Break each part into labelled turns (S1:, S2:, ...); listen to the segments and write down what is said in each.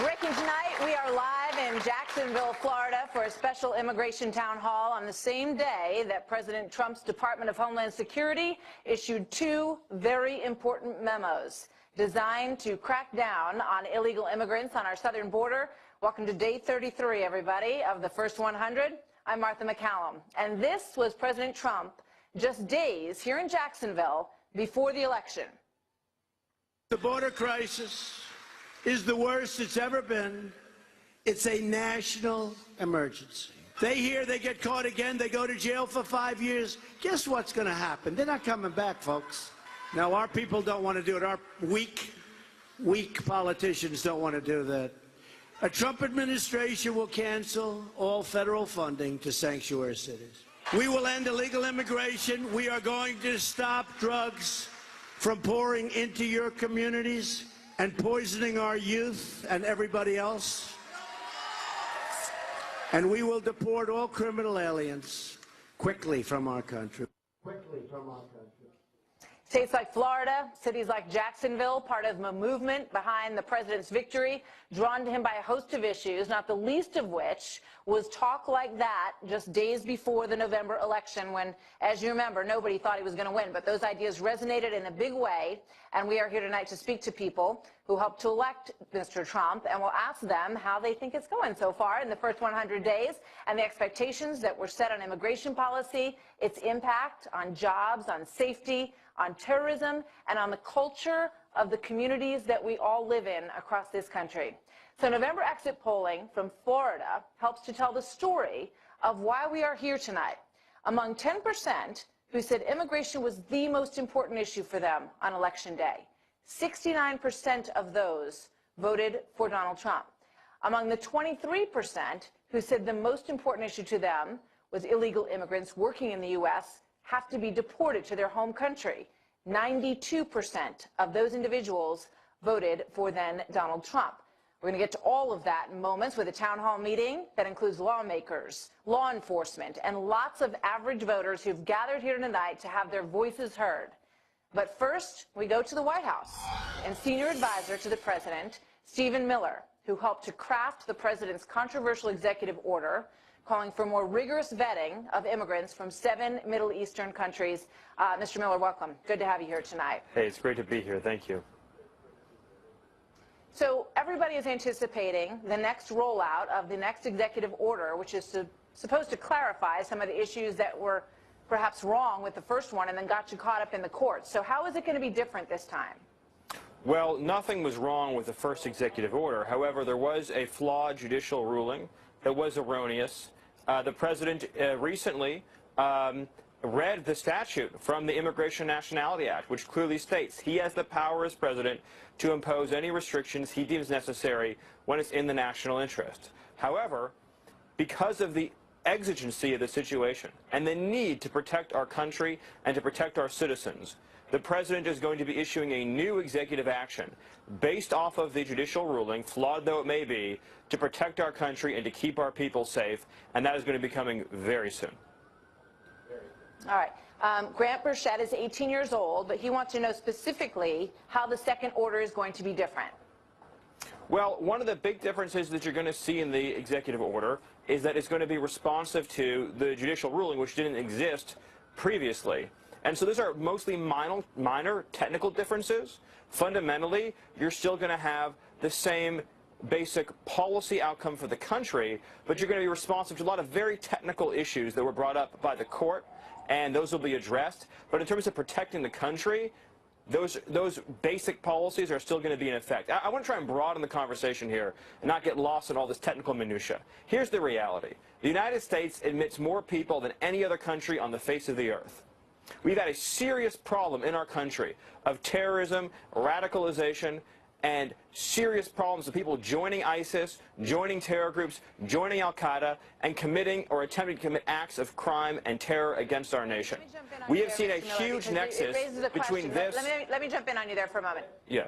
S1: Breaking tonight, we are live in Jacksonville, Florida for a special immigration town hall on the same day that President Trump's Department of Homeland Security issued two very important memos designed to crack down on illegal immigrants on our southern border. Welcome to day 33, everybody, of the First 100. I'm Martha McCallum, and this was President Trump just days here in Jacksonville before the election.
S2: The border crisis is the worst it's ever been. It's a national emergency. They hear they get caught again, they go to jail for 5 years. Guess what's going to happen? They're not coming back, folks. Now, our people don't want to do it. Our weak politicians don't want to do that. A Trump administration will cancel all federal funding to sanctuary cities. We will end illegal immigration. We are going to stop drugs from pouring into your communities and poisoning our youth and everybody else. And we will deport all criminal aliens quickly from our country.
S1: States like Florida, cities like Jacksonville, part of a movement behind the president's victory, drawn to him by a host of issues, not the least of which was talk like that just days before the November election when, as you remember, nobody thought he was going to win. But those ideas resonated in a big way, and we are here tonight to speak to people who helped to elect Mr. Trump, and we'll ask them how they think it's going so far in the first 100 days and the expectations that were set on immigration policy, its impact on jobs, on safety, on terrorism, and on the culture of the communities that we all live in across this country. So November exit polling from Florida helps to tell the story of why we are here tonight. Among 10% who said immigration was the most important issue for them on Election Day, 69% of those voted for Donald Trump. Among the 23% who said the most important issue to them was illegal immigrants working in the U.S. have to be deported to their home country, 92% of those individuals voted for then Donald Trump. We're going to get to all of that in moments with a town hall meeting that includes lawmakers, law enforcement, and lots of average voters who've gathered here tonight to have their voices heard. But first, we go to the White House and senior advisor to the president, Stephen Miller, who helped to craft the president's controversial executive order calling for more rigorous vetting of immigrants from 7 Middle Eastern countries. Mr. Miller, welcome. Good to have you here tonight.
S3: Hey, it's great to be here. Thank you.
S1: So everybody is anticipating the next rollout of the next executive order, which is supposed to clarify some of the issues that were perhaps wrong with the first one and then got you caught up in the courts. So how is it going to be different this time?
S3: Well, nothing was wrong with the first executive order. However, there was a flawed judicial ruling that was erroneous. The president recently read the statute from the Immigration Nationality Act, which clearly states he has the power as president to impose any restrictions he deems necessary when it's in the national interest. However, because of the exigency of the situation and the need to protect our country and to protect our citizens, the president is going to be issuing a new executive action based off of the judicial ruling, flawed though it may be, to protect our country and to keep our people safe, and that is going to be coming very soon.
S1: All right. Grant Burchett is 18 years old, but he wants to know specifically how the second order is going to be different.
S3: Well, one of the big differences that you're going to see in the executive order is that it's going to be responsive to the judicial ruling, which didn't exist previously. And so those are mostly minor technical differences. Fundamentally, you're still going to have the same basic policy outcome for the country, but you're going to be responsive to a lot of very technical issues that were brought up by the court, and those will be addressed. But in terms of protecting the country, those basic policies are still going to be in effect. I want to try and broaden the conversation here and not get lost in all this technical minutia. Here's the reality. The United States admits more people than any other country on the face of the earth. We've had a serious problem in our country of terrorism, radicalization, and serious problems of people joining ISIS, joining terror groups, joining Al-Qaeda, and committing or attempting to commit acts of crime and terror against our nation. We have seen a huge nexus between this...
S1: Let me jump in on you there for a moment.
S3: Yeah.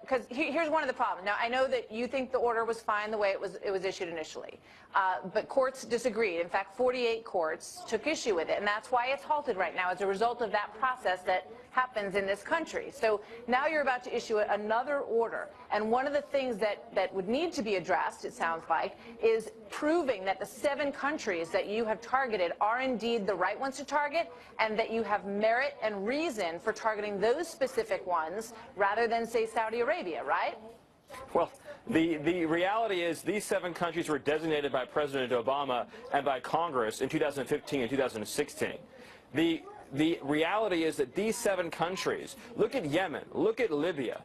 S1: Because here's one of the problems. Now, I know that you think the order was fine the way it was issued initially, but courts disagreed. In fact, 48 courts took issue with it, and that's why it's halted right now as a result of that process that happens in this country. So now you're about to issue another order. And one of the things that would need to be addressed, it sounds like, is proving that the 7 countries that you have targeted are indeed the right ones to target, and that you have merit and reason for targeting those specific ones rather than, say, Saudi Arabia, right?
S3: Well, the reality is these 7 countries were designated by President Obama and by Congress in 2015 and 2016. The reality is that these 7 countries, look at Yemen, look at Libya,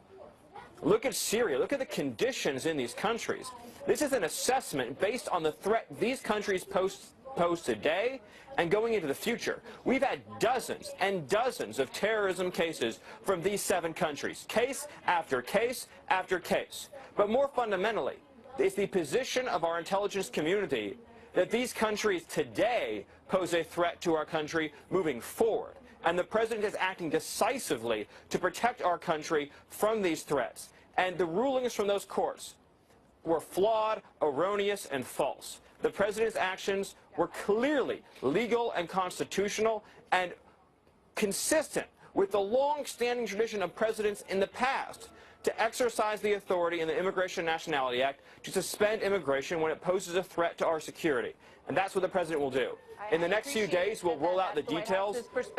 S3: look at Syria, look at the conditions in these countries. This is an assessment based on the threat these countries pose today and going into the future. We've had dozens and dozens of terrorism cases from these 7 countries, case after case after case. But more fundamentally, it's the position of our intelligence community that these countries today pose a threat to our country moving forward. And the president is acting decisively to protect our country from these threats. And the rulings from those courts were flawed, erroneous, and false. The president's actions were clearly legal and constitutional and consistent with the long-standing tradition of presidents in the past to exercise the authority in the Immigration and Nationality Act to suspend immigration when it poses a threat to our security. And that's what the president will do. In the next few days, we'll roll out the details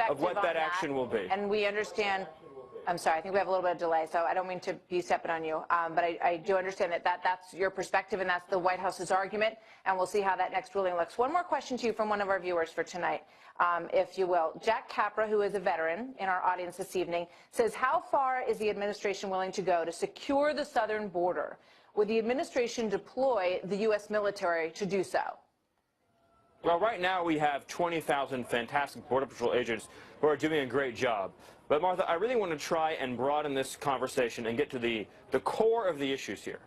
S3: of what that action will be.
S1: And we understand, I'm sorry, I think we have a little bit of delay, so I don't mean to be stepping on you, but I do understand that's your perspective and that's the White House's argument, and we'll see how that next ruling looks. One more question to you from one of our viewers for tonight, if you will. Jack Capra, who is a veteran in our audience this evening, says, how far is the administration willing to go to secure the southern border? Would the administration deploy the U.S. military to do so?
S3: Well, right now we have 20,000 fantastic Border Patrol agents who are doing a great job. But, Martha, I really want to try and broaden this conversation and get to the core of the issues here.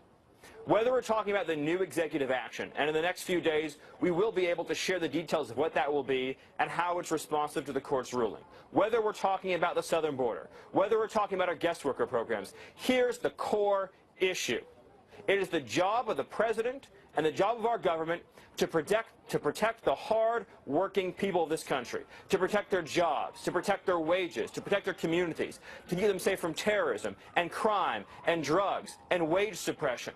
S3: Whether we're talking about the new executive action, and in the next few days we will be able to share the details of what that will be and how it's responsive to the court's ruling. Whether we're talking about the southern border, whether we're talking about our guest worker programs, here's the core issue. It is the job of the president and the job of our government to protect the hard-working people of this country, to protect their jobs, to protect their wages, to protect their communities, to keep them safe from terrorism and crime and drugs and wage suppression.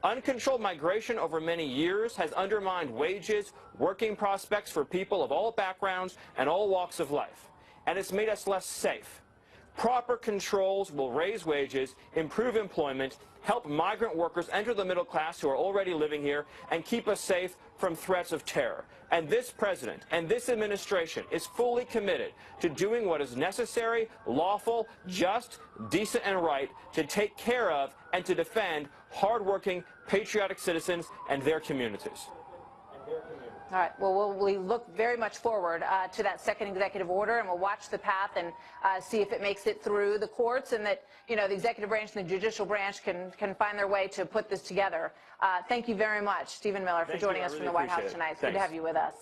S3: Uncontrolled migration over many years has undermined wages, working prospects for people of all backgrounds and all walks of life, and it's made us less safe. Proper controls will raise wages, improve employment, help migrant workers enter the middle class who are already living here, and keep us safe from threats of terror. And this president and this administration is fully committed to doing what is necessary, lawful, just, decent, and right to take care of and to defend hardworking, patriotic citizens and their communities.
S1: All right. Well, we look very much forward to that second executive order, and we'll watch the path and see if it makes it through the courts, and that, you know, the executive branch and the judicial branch can find their way to put this together. Thank you very much, Stephen Miller, for joining us from the White House tonight. It's good to have you with us.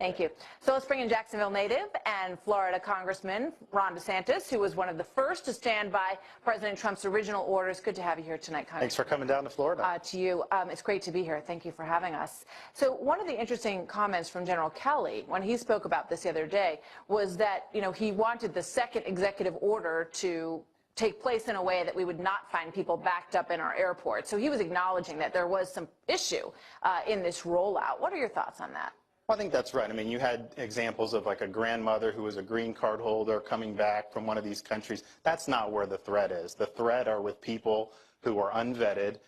S1: Thank you. So let's bring in Jacksonville native and Florida Congressman Ron DeSantis, who was one of the first to stand by President Trump's original orders. Good to have you here tonight, Congressman.
S4: Thanks for coming down to Florida.
S1: To you. It's great to be here. Thank you for having us. So one of the interesting comments from General Kelly when he spoke about this the other day was that, you know, he wanted the second executive order to take place in a way that we would not find people backed up in our airports. So he was acknowledging that there was some issue in this rollout. What are your thoughts on that?
S4: Well, I think that's right. I mean, you had examples of like a grandmother who was a green card holder coming back from one of these countries. That's not where the threat is. The threat are with people who are unvetted.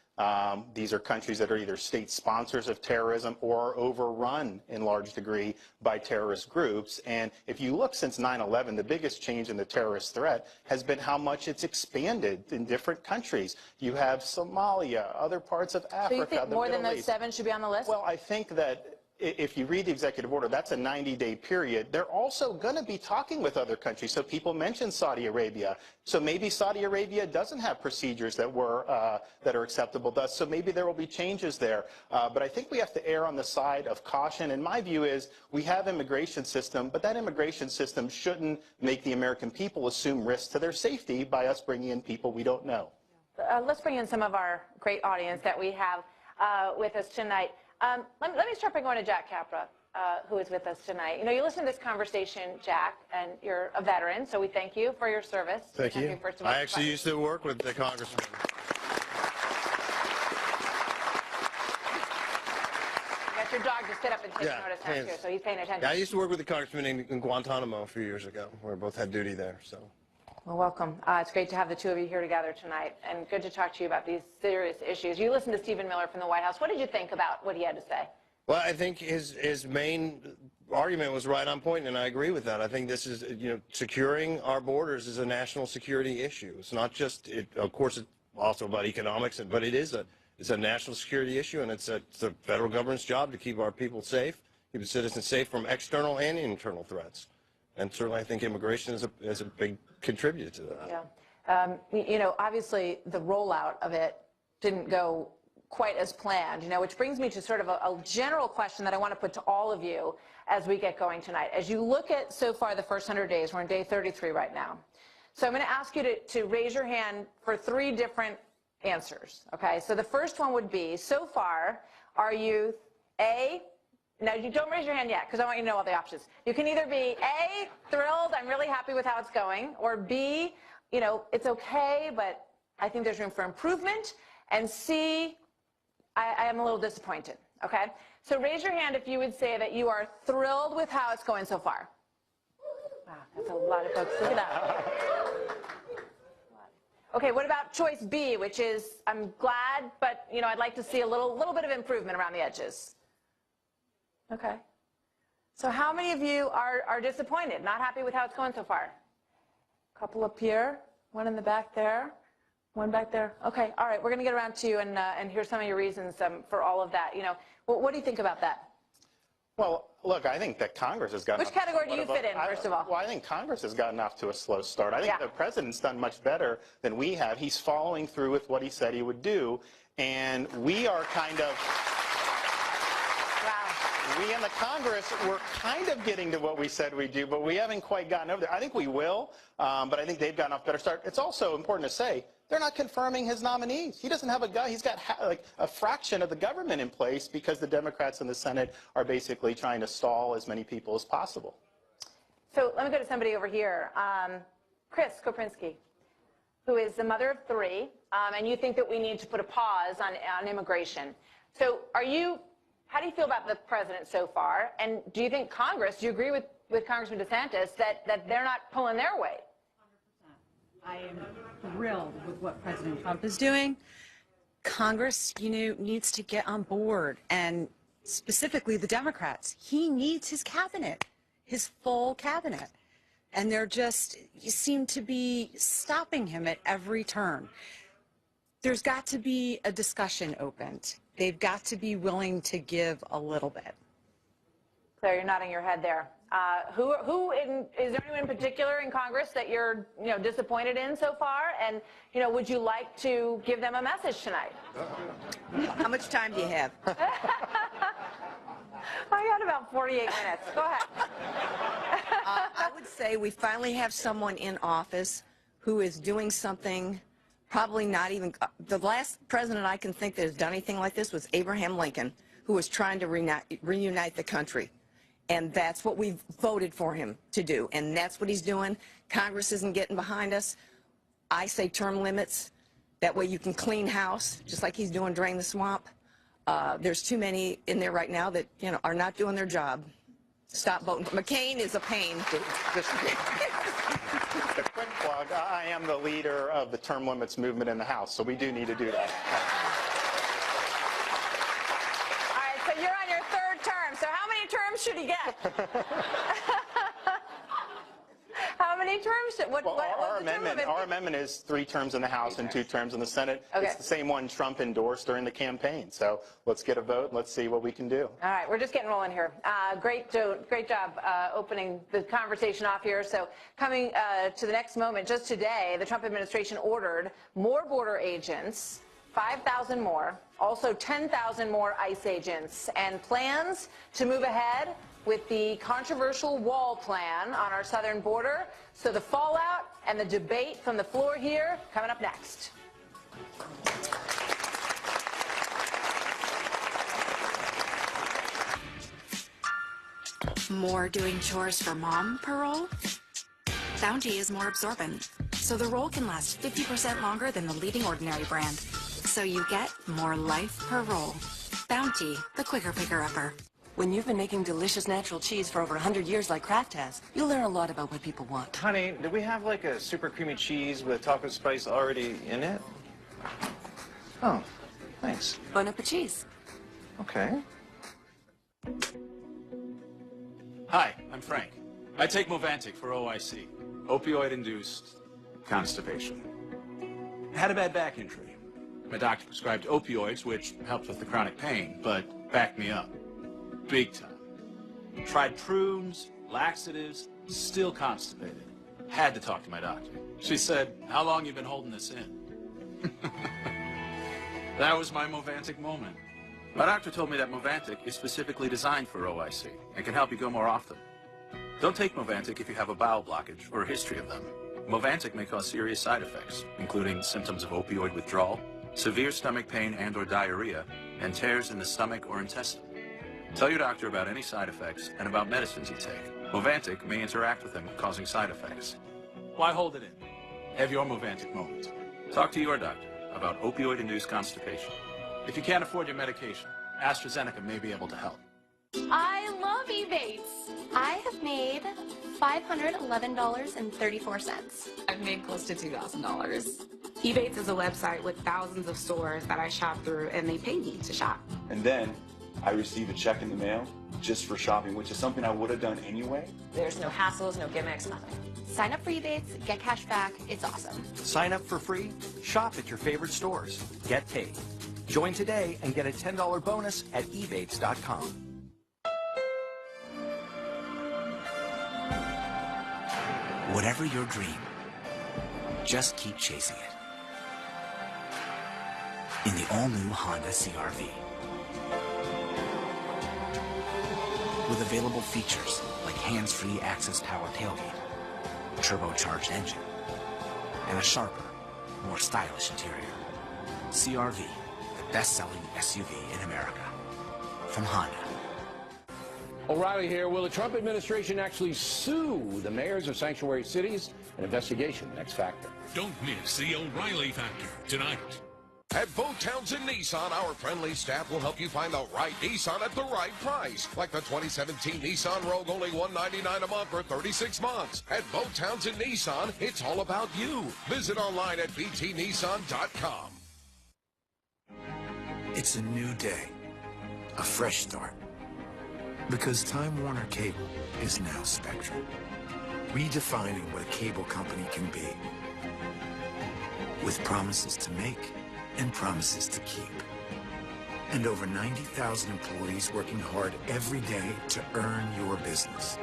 S4: These are countries that are either state sponsors of terrorism or overrun in large degree by terrorist groups. And if you look since 9/11, the biggest change in the terrorist threat has been how much it's expanded in different countries. You have Somalia, other parts of Africa.
S1: So you think more than those 7 should be on the list?
S4: Well, I think that if you read the executive order, that's a 90-day period. They're also going to be talking with other countries. So people mentioned Saudi Arabia. So maybe Saudi Arabia doesn't have procedures that are acceptable to us. So maybe there will be changes there. But I think we have to err on the side of caution. And my view is we have immigration system, but that immigration system shouldn't make the American people assume risks to their safety by us bringing in people we don't know.
S1: Let's bring in some of our great audience that we have with us tonight. Let me start by going to Jack Capra, who is with us tonight. You know, you listen to this conversation, Jack, and you're a veteran, so we thank you for your service.
S5: Thank you. I actually used to work with the congressman.
S1: wants your dog to sit up and take notice now, too, so he's paying attention.
S5: Yeah, I used to work with the congressman in Guantanamo a few years ago, where we both had duty there. So.
S1: Well, welcome. It's great to have the two of you here together tonight, and good to talk to you about these serious issues. You listened to Stephen Miller from the White House. What did you think about what he had to say?
S5: Well, I think his main argument was right on point, and I agree with that. I think this is, securing our borders is a national security issue. It's not just, of course, it's also about economics, but it's a national security issue, and it's the federal government's job to keep our people safe, keep the citizens safe from external and internal threats. And certainly I think immigration is a big contributor to that.
S1: Yeah. Obviously the rollout of it didn't go quite as planned, which brings me to sort of a general question that I want to put to all of you as we get going tonight. As you look at so far the first 100 days, we're in day 33 right now. So I'm going to ask you to raise your hand for 3 different answers, okay? So the first one would be, so far, are you A, now you don't raise your hand yet because I want you to know all the options. You can either be A, thrilled, I'm really happy with how it's going, or B, it's okay, but I think there's room for improvement, and C, I am a little disappointed, okay? So raise your hand if you would say that you are thrilled with how it's going so far. Wow, that's a lot of folks. Look at that. Okay, what about choice B, which is I'm glad, but I'd like to see a little bit of improvement around the edges? Okay. So how many of you are disappointed, not happy with how it's going so far? A couple up here, one in the back there. One back there. Okay, all right, we're going to get around to you and hear some of your reasons for all of that. What do you think about that?
S4: Well, look, I think that Congress has gotten...
S1: Which category do you fit in, first of all?
S4: Well, I think Congress has gotten off to a slow start. I think the president's done much better than we have. He's following through with what he said he would do, and we are kind of... We in the Congress, we're kind of getting to what we said we'd do, but we haven't quite gotten over there. I think we will, but I think they've gotten off a better start. It's also important to say, they're not confirming his nominees. He doesn't have a guy. He's got like a fraction of the government in place because the Democrats in the Senate are basically trying to stall as many people as possible.
S1: So let me go to somebody over here. Chris Koprinski, who is the mother of 3, and you think that we need to put a pause on immigration. So how do you feel about the president so far? And do you think Congress, do you agree with Congressman DeSantis that they're not pulling their weight?
S6: 100%. I am thrilled with what President Trump is doing. Congress, needs to get on board, and specifically the Democrats. He needs his cabinet, his full cabinet. And you seem to be stopping him at every turn. There's got to be a discussion opened. They've got to be willing to give a little bit.
S1: Claire, you're nodding your head there. Is there anyone in particular in Congress that you're disappointed in so far? And would you like to give them a message tonight?
S7: How much time do you have?
S1: I got about 48 minutes. Go ahead.
S7: I would say we finally have someone in office who is doing something probably not even, the last president I can think that has done anything like this was Abraham Lincoln, who was trying to reunite the country. And that's what we voted for him to do. And that's what he's doing. Congress isn't getting behind us. I say term limits. That way you can clean house, just like he's doing Drain the Swamp. There's too many in there right now that, are not doing their job. Stop voting. McCain is a pain.
S4: A quick plug, I am the leader of the term limits movement in the House, so we do need to do that.
S1: All right, so you're on your 3rd term. So how many terms should he get? How many terms?
S4: Our amendment is 3 terms in the House and 2 terms in the Senate.
S1: Okay.
S4: It's the same one Trump endorsed during the campaign. So let's get a vote and let's see what we can do.
S1: All right, we're just getting rolling here. Great job opening the conversation off here. So coming to the next moment, just today, the Trump administration ordered more border agents, 5,000 more, also 10,000 more ICE agents, and plans to move ahead with the controversial wall plan on our southern border. So the fallout and the debate from the floor here coming up next.
S8: More doing chores for mom per roll? Bounty is more absorbent, so the roll can last 50% longer than the leading ordinary brand. So you get more life per roll. Bounty, the quicker picker-upper.
S9: When you've been making delicious natural cheese for over 100 years like Kraft has, you'll learn a lot about what people want.
S10: Honey, do we have like a super creamy cheese with taco spice already in it? Oh, thanks.
S9: Bon appetit.
S10: Okay.
S11: Hi, I'm Frank. I take Movantik for OIC, opioid-induced constipation. Had a bad back injury. My doctor prescribed opioids, which helped with the chronic pain, but backed me up. Big time. Tried prunes, laxatives, still constipated. Had to talk to my doctor. She said, "How long you been holding this in?" That was my Movantik moment. My doctor told me that Movantik is specifically designed for OIC and can help you go more often. Don't take Movantik if you have a bowel blockage or a history of them. Movantik may cause serious side effects, including symptoms of opioid withdrawal, severe stomach pain and/or diarrhea, and tears in the stomach or intestine. Tell your doctor about any side effects and about medicines you take. Movantik may interact with them, causing side effects. Why hold it in? Have your Movantik moment. Talk to your doctor about opioid-induced constipation. If you can't afford your medication, AstraZeneca may be able to help.
S12: I love Ebates. I have made $511.34.
S13: I've made close to $2,000. Ebates is a website with thousands of stores that I shop through, and they pay me to shop.
S14: And then I receive a check in the mail just for shopping, which is something I would have done anyway.
S12: There's no hassles, no gimmicks, nothing. Sign up for Ebates, get cash back. It's awesome.
S15: Sign up for free, shop at your favorite stores, get paid. Join today and get a $10 bonus at ebates.com. Whatever your dream, just keep chasing it. In the all-new Honda CR-V. With available features like hands-free access power tailgate, turbocharged engine, and a sharper, more stylish interior. CR-V, the best-selling SUV in America. From Honda.
S16: O'Reilly here. Will the Trump administration actually sue the mayors of sanctuary cities? An investigation, next factor.
S17: Don't miss the O'Reilly Factor tonight. At Bo Townsend Nissan, our friendly staff will help you find the right Nissan at the right price. Like the 2017 Nissan Rogue, only $199 a month for 36 months. At Bo Townsend Nissan, it's all about you. Visit online at btnissan.com.
S18: It's a new day, a fresh start. Because Time Warner Cable is now Spectrum, redefining what a cable company can be, with promises to make and promises to keep, and over 90,000 employees working hard every day to earn your business.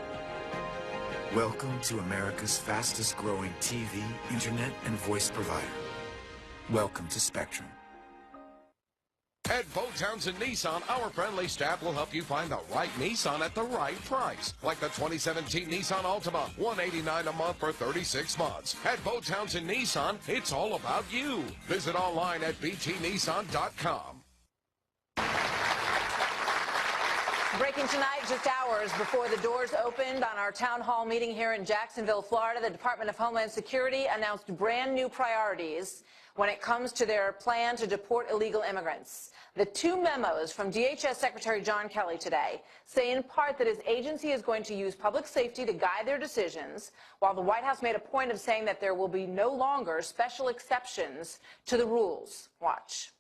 S18: Welcome to America's fastest growing TV, internet, and voice provider. Welcome to Spectrum.
S17: At Bo Townsend Nissan, our friendly staff will help you find the right Nissan at the right price. Like the 2017 Nissan Altima, $189 a month for 36 months. At Bo Townsend Nissan, it's all about you. Visit online at btnissan.com.
S1: Breaking tonight, just hours before the doors opened on our town hall meeting here in Jacksonville, Florida, the Department of Homeland Security announced brand new priorities when it comes to their plan to deport illegal immigrants. The two memos from DHS Secretary John Kelly today say in part that his agency is going to use public safety to guide their decisions, while the White House made a point of saying that there will be no longer special exceptions to the rules. Watch.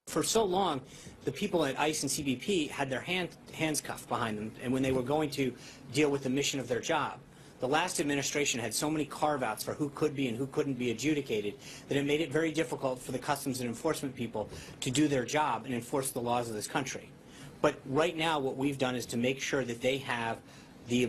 S19: For so long, the people at ICE and CBP had their hands cuffed behind them, and when they were going to deal with the mission of their job. The last administration had so many carve-outs for who could be and who couldn't be adjudicated that it made it very difficult for the customs and enforcement people to do their job and enforce the laws of this country. But right now what we've done is to make sure that they have the